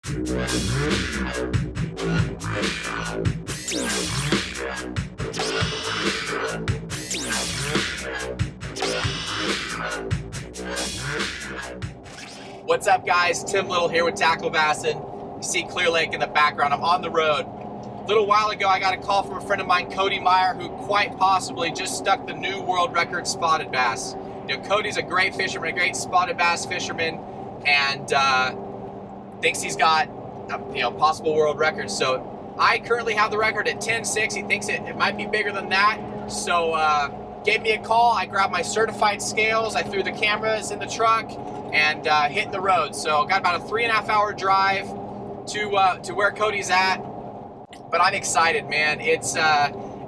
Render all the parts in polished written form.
What's up, guys? Tim Little here with Tacticalbassin. You see Clear Lake in the background. I'm on the road. A little while ago, I got a call from a friend of mine, Cody Meyer, who quite possibly just stuck the new world record spotted bass. You know, Cody's a great fisherman, a great spotted bass fisherman, and thinks he's got a possible world record. So I currently have the record at 10.6. He thinks it might be bigger than that. So gave me a call. I grabbed my certified scales. I threw the cameras in the truck and hitting the road. So got about a 3.5 hour drive to where Cody's at. But I'm excited, man. It's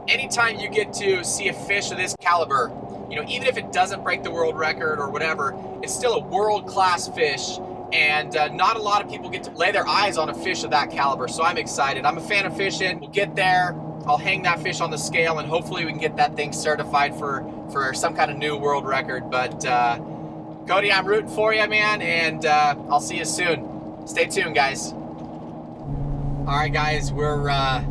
anytime you get to see a fish of this caliber, you know, even if it doesn't break the world record or whatever, it's still a world-class fish, and not a lot of people get to lay their eyes on a fish of that caliber. So I'm excited. I'm a fan of fishing. We'll get there. I'll hang that fish on the scale, and hopefully we can get that thing certified for some kind of new world record. But Cody, I'm rooting for you, man, and I'll see you soon. Stay tuned, guys. All right, guys, we're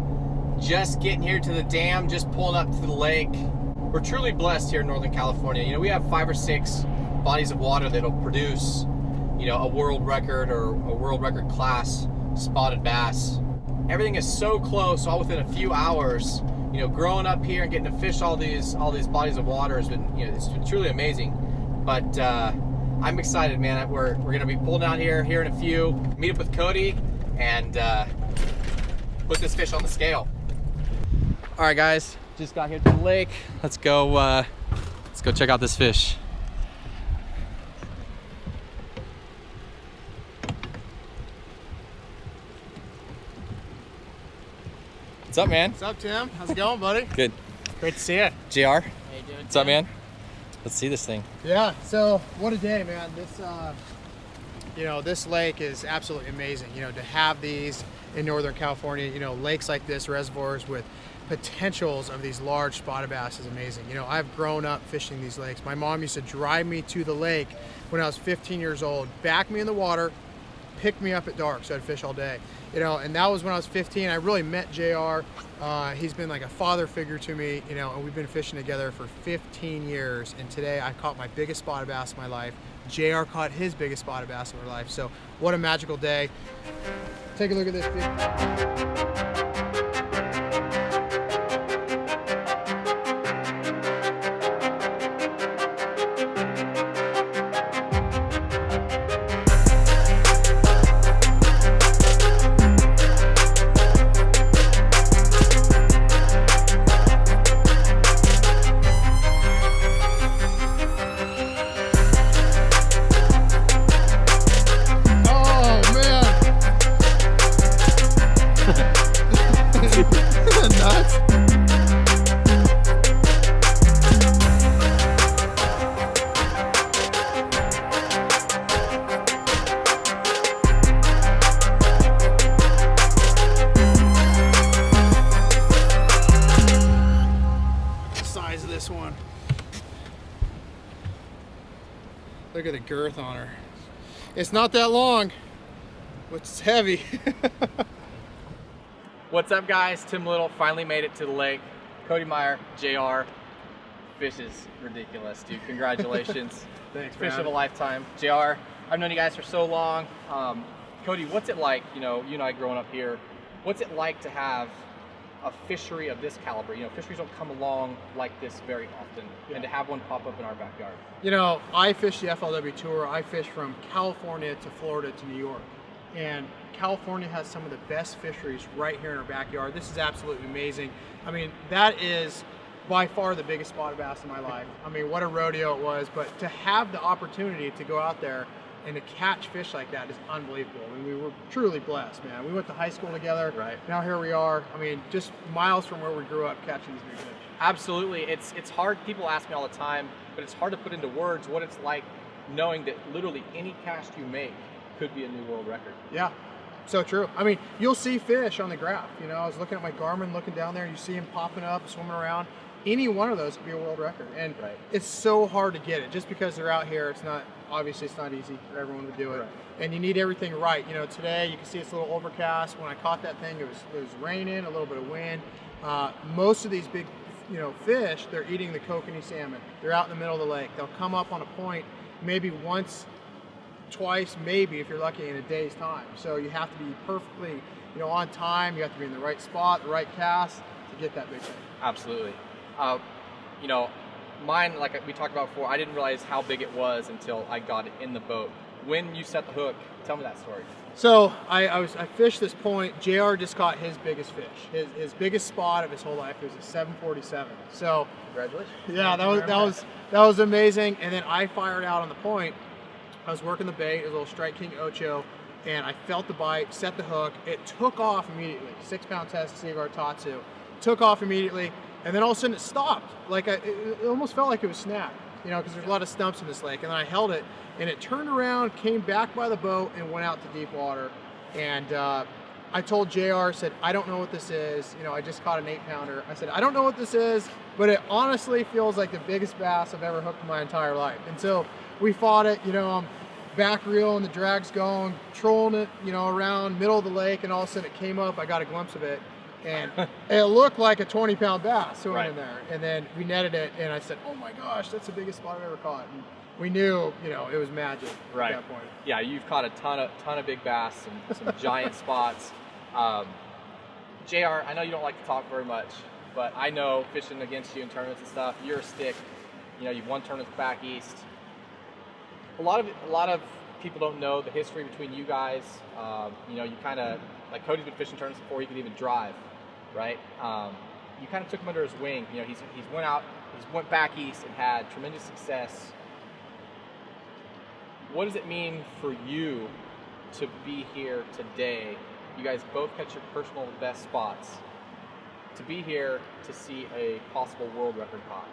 just getting here to the dam, just pulling up to the lake. We're truly blessed here in Northern California. You know, we have 5 or 6 bodies of water that'll produce, you know, a world record or a world record class spotted bass. Everything is so close, all within a few hours. You know, growing up here and getting to fish all these bodies of water has been, you know, it's been truly amazing. But I'm excited, man. We're gonna be pulling out here in a few, meet up with Cody, and put this fish on the scale. All right, guys, just got here to the lake. Let's go check out this fish. What's up, man? What's up, Tim? How's it going, buddy? Good. Great to see you. JR. How you doing? What's up, man? Let's see this thing. Yeah. So what a day, man. This, you know, this lake is absolutely amazing. You know, to have these in Northern California, you know, lakes like this, reservoirs with potentials of these large spotted bass is amazing. You know, I've grown up fishing these lakes. My mom used to drive me to the lake when I was 15 years old, back me in the water, pick me up at dark so I'd fish all day. You know, and that was when I was 15. I really met JR. He's been like a father figure to me, you know, and we've been fishing together for 15 years. And today I caught my biggest spotted bass of my life. JR caught his biggest spotted bass of her life. So what a magical day. Take a look at this fish. This one. Look at the girth on her. It's not that long, but it's heavy. What's up, guys? Tim Little finally made it to the lake. Cody Meyer, JR. Fish is ridiculous, dude. Congratulations. Thanks, Fish man. of a lifetime. JR, I've known you guys for so long. Cody, what's it like, you know, you and I growing up here, what's it like to have a fishery of this caliber? You know, fisheries don't come along like this very often, and to have one pop up in our backyard. You know, I fish the FLW Tour. I fish from California to Florida to New York. And California has some of the best fisheries right here in our backyard. This is absolutely amazing. I mean, that is by far the biggest spotted bass in my life. I mean, what a rodeo it was. But to have the opportunity to go out there and to catch fish like that is unbelievable. I mean, we were truly blessed, man. We went to high school together. Right. Now here we are. I mean, just miles from where we grew up catching these big fish. Absolutely. It's hard. People ask me all the time, but it's hard to put into words what it's like knowing that literally any cast you make could be a new world record. Yeah, so true. I mean, you'll see fish on the graph. You know, I was looking at my Garmin, looking down there, and you see them popping up, swimming around. any one of those could be a world record. And Right. it's so hard to get it. Just because they're out here, it's not easy for everyone to do it. Right. And you need everything right. You know, today you can see it's a little overcast. When I caught that thing, it was raining, a little bit of wind. Most of these big, you know, fish, they're eating the kokanee salmon. They're out in the middle of the lake. They'll come up on a point maybe once, twice, maybe if you're lucky, in a day's time. So you have to be perfectly, you know, on time. You have to be in the right spot, the right cast to get that big thing. Absolutely. You know, mine, like we talked about before, I didn't realize how big it was until I got it in the boat. When you set the hook, tell me that story. So I fished this point. JR just caught his biggest fish. His biggest spot of his whole life was a 747. So Congratulations. yeah, that was amazing. And then I fired out on the point. I was working the bait, it was a little Strike King Ocho, and I felt the bite, set the hook. It took off immediately. 6-pound test Seaguar Tatsu. Took off immediately, and then all of a sudden it stopped. Like it almost felt like it was snapped, you know, because there's a lot of stumps in this lake. And then I held it, and it turned around, came back by the boat, and went out to deep water. And I told JR, said, I don't know what this is. You know, I just caught an 8-pounder. I said, I don't know what this is, but it honestly feels like the biggest bass I've ever hooked in my entire life. And so we fought it, you know, I'm back reel and the drag's going, trolling it, you know, around middle of the lake, and all of a sudden it came up, I got a glimpse of it, and it looked like a 20-pound bass swimming in there. And then we netted it, and I said, oh my gosh, that's the biggest spot I've ever caught. And we knew, you know, it was magic at that point. Yeah, you've caught a ton of big bass and some giant spots. JR, I know you don't like to talk very much, but I know fishing against you in tournaments and stuff, you're a stick. You know, you've won tournaments back east. A lot of people don't know the history between you guys. You know, you kind of, like Cody's been fishing tournaments before he could even drive, right? You kind of took him under his wing. You know, he's went back east and had tremendous success. What does it mean for you to be here today? You guys both catch your personal best spots. To be here to see a possible world record caught.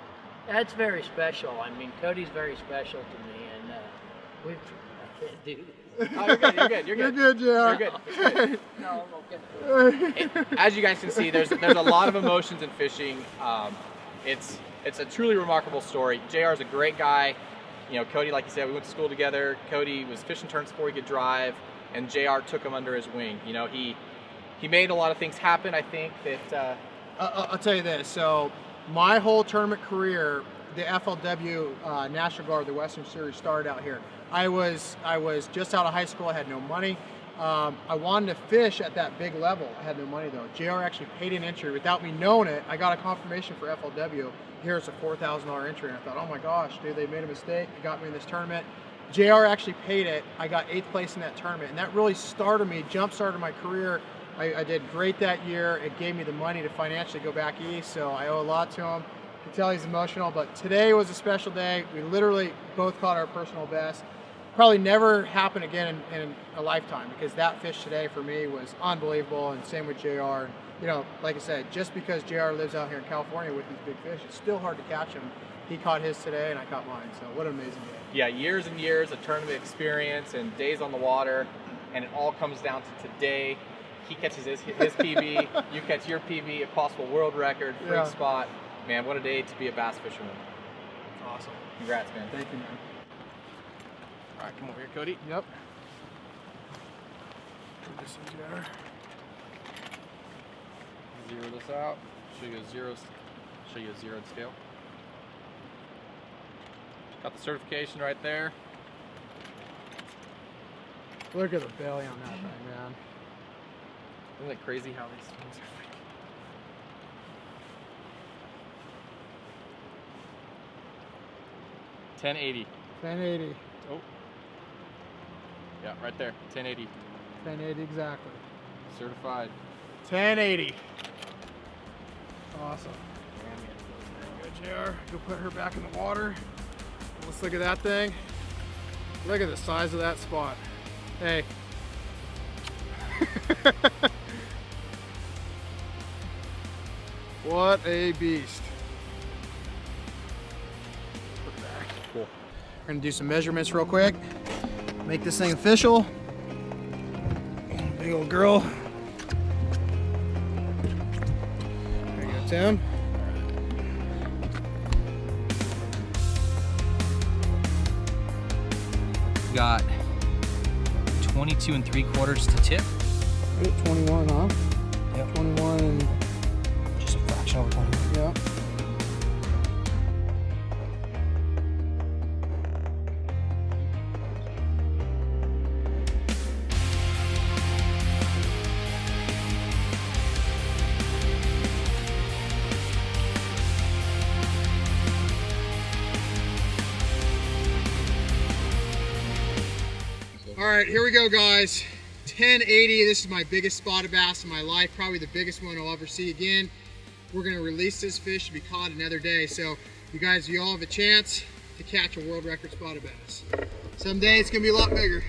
That's very special. I mean, Cody's very special to me, and we've. I can't do this. Oh, you're good. You're good, JR. You're good. No, I'm okay. As you guys can see, there's a lot of emotions in fishing. It's a truly remarkable story. JR is a great guy. You know, Cody, like you said, we went to school together. Cody was fishing tournaments before he could drive, and JR took him under his wing. You know, he made a lot of things happen. I think that. I'll tell you this. So my whole tournament career, the FLW National Guard, the Western Series, started out here. I was just out of high school. I had no money. I wanted to fish at that big level. I had no money though. JR actually paid an entry without me knowing it. I got a confirmation for FLW. Here's a $4,000 entry. And I thought, oh my gosh, dude, they made a mistake. They got me in this tournament. JR actually paid it. I got 8th place in that tournament, and that really started me, jump-started my career. I did great that year. It gave me the money to financially go back east, so I owe a lot to him. You can tell he's emotional, but today was a special day. We literally both caught our personal best. Probably never happen again in a lifetime, because that fish today for me was unbelievable, and same with JR. You know, like I said, just because JR lives out here in California with these big fish, it's still hard to catch him. He caught his today, and I caught mine, so what an amazing day. Yeah, years and years of tournament experience and days on the water, and it all comes down to today. He catches his PB, you catch your PB, a possible world record, free spot. Man, what a day to be a bass fisherman. Awesome. Congrats, man. Thank you, man. All right, come over here, Cody. Yep. This one's better. Zero this out. Show you a zeroed scale. Got the certification right there. Look at the belly on that thing, man. Isn't it crazy how these things are freaking? 1080. 1080. Oh. Yeah, right there. 1080. 1080 exactly. Certified. 1080. Awesome. There you go, JR. Go put her back in the water. Let's look at that thing. Look at the size of that spot. Hey. What a beast. Put it back. Cool. We're gonna do some measurements real quick. Make this thing official. Big old girl. There you go, Tim. We've got 22 3/4 to tip. 21, huh? Yep. 21 and Just a fraction over 20. yeah. All right, here we go, guys. 1080. This is my biggest spotted bass in my life, probably the biggest one I'll ever see again. We're gonna release this fish to be caught another day. So you all have a chance to catch a world record spotted bass. Someday it's gonna be a lot bigger.